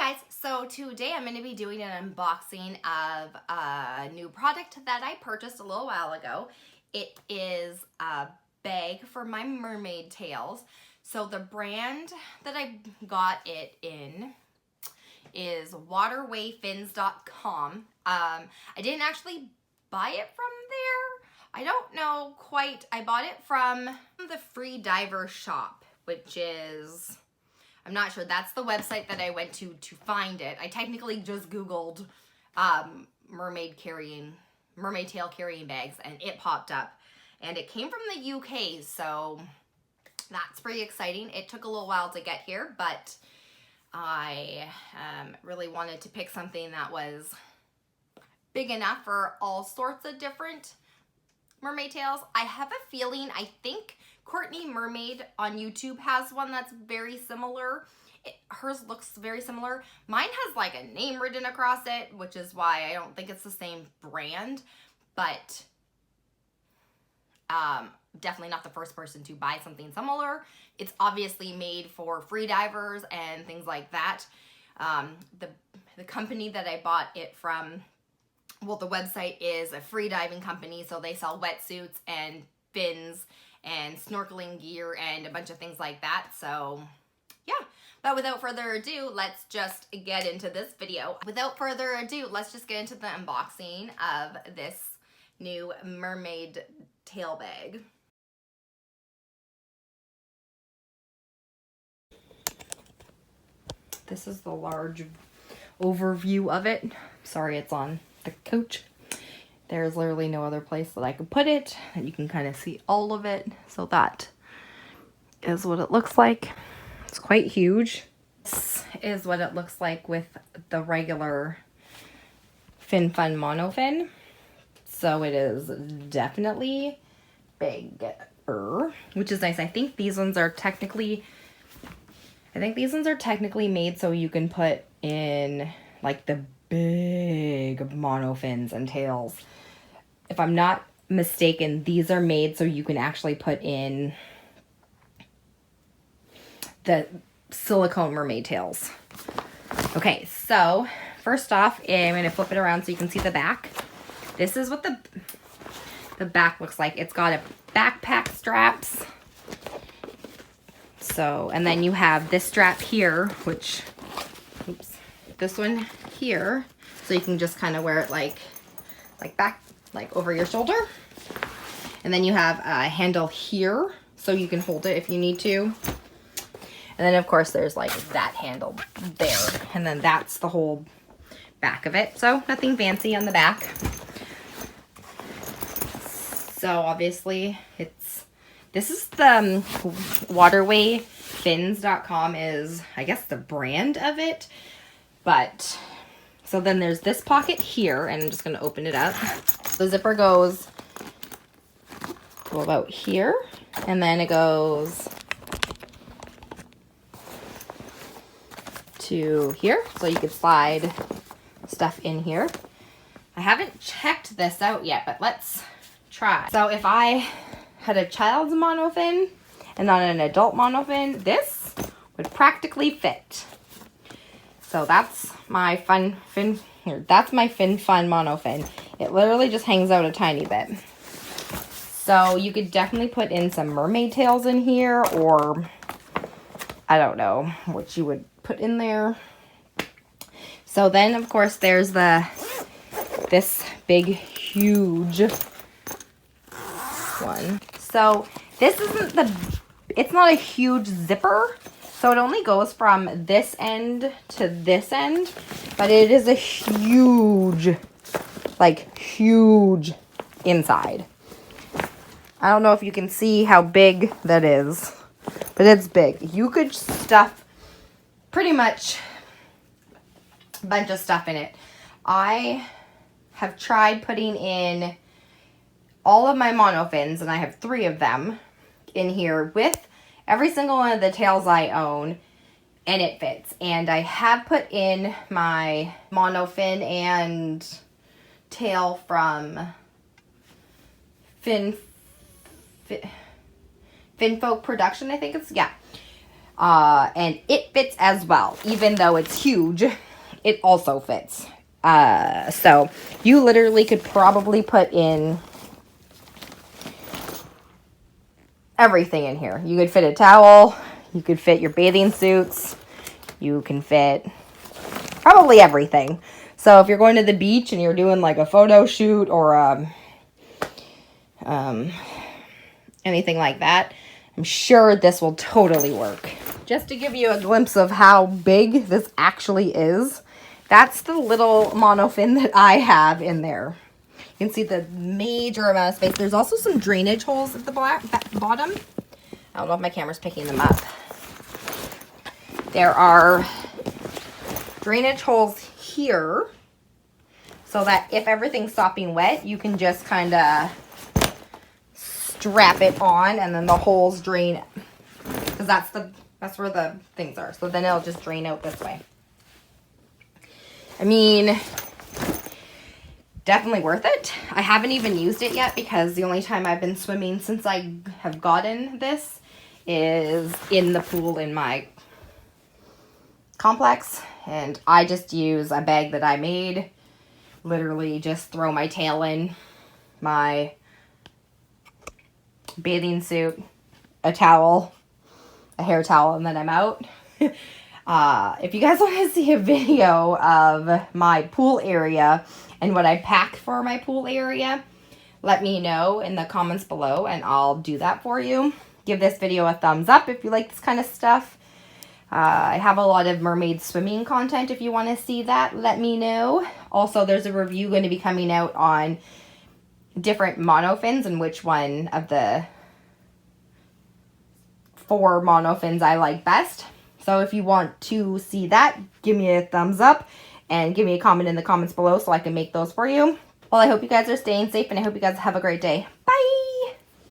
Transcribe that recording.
Hey guys, so today I'm going to be doing an unboxing of a new product that I purchased a little while ago. It is a bag for my mermaid tails. So the brand that I got it in is waterwayfins.com. I didn't actually buy it from there. I don't know quite. I bought it from the Free Diver shop, which is... I'm not sure. That's the website that I went to find it. I technically just Googled mermaid tail carrying bags, and it popped up. And it came from the UK, so that's pretty exciting. It took a little while to get here, but I really wanted to pick something that was big enough for all sorts of different mermaid tails. I have a feeling, I think Courtney Mermaid on YouTube has one that's very similar. Hers looks very similar. Mine has like a name written across it, which is why I don't think it's the same brand, but definitely not the first person to buy something similar. It's obviously made for free divers and things like that. The company that I bought it from, well, the website is a free diving company, so they sell wetsuits and fins and snorkeling gear and a bunch of things like that. So yeah, but without further ado, let's just get into this video. Without further ado, let's just get into the unboxing of this new mermaid tail bag. This is the large overview of it. Sorry, it's on the couch. There's literally no other place that I could put it, and you can kind of see all of it. So that is what it looks like. It's quite huge. This is what it looks like with the regular Fin Fun monofin. So it is definitely bigger, which is nice. I think these ones are technically made so you can put in like the big monofins and tails. If I'm not mistaken, these are made so you can actually put in the silicone mermaid tails. Okay, so first off, I'm going to flip it around so you can see the back. This is what the back looks like. It's got a backpack straps. So, and then you have this strap here, which, oops, this one here, so you can just kind of wear it like back, like over your shoulder. And then you have a handle here, so you can hold it if you need to. And then of course there's like that handle there, and then that's the whole back of it. So nothing fancy on the back. So obviously this is the waterwayfins.com is, I guess, the brand of it. But so then there's this pocket here, and I'm just going to open it up. The zipper goes to about here, and then it goes to here, so you could slide stuff in here. I haven't checked this out yet, but let's try. So if I had a child's monofin and not an adult monofin, this would practically fit. So that's my Fin Fun monofin. It literally just hangs out a tiny bit. So you could definitely put in some mermaid tails in here, or I don't know what you would put in there. So then of course there's this big huge one. So this isn't it's not a huge zipper, so it only goes from this end to this end, but it is a huge, like huge inside. I don't know if you can see how big that is, but it's big. You could stuff pretty much a bunch of stuff in it. I have tried putting in all of my monofins, and I have 3 of them in here with every single one of the tails I own, and it fits. And I have put in my monofin and tail from Finfolk Production, I think it's, yeah. And it fits as well. Even though it's huge, it also fits. So you literally could probably put in everything in here. You could fit a towel, you could fit your bathing suits, you can fit probably everything. So if you're going to the beach and you're doing like a photo shoot or anything like that, I'm sure this will totally work. Just to give you a glimpse of how big this actually is, that's the little monofin that I have in there. You can see the major amount of space. There's also some drainage holes at the bottom. I don't know if my camera's picking them up. There are drainage holes here so that if everything's stopping wet, you can just kind of strap it on and then the holes drain, because that's where the things are. So then it'll just drain out this way. I mean, definitely worth it. I haven't even used it yet because the only time I've been swimming since I have gotten this is in the pool in my complex. And I just use a bag that I made. Literally just throw my tail in, my bathing suit, a towel, a hair towel, and then I'm out. If you guys want to see a video of my pool area and what I pack for my pool area, let me know in the comments below and I'll do that for you. Give this video a thumbs up if you like this kind of stuff. I have a lot of mermaid swimming content. If you want to see that, let me know. Also, there's a review going to be coming out on different monofins and which one of the 4 monofins I like best. So if you want to see that, give me a thumbs up and give me a comment in the comments below so I can make those for you. Well, I hope you guys are staying safe and I hope you guys have a great day.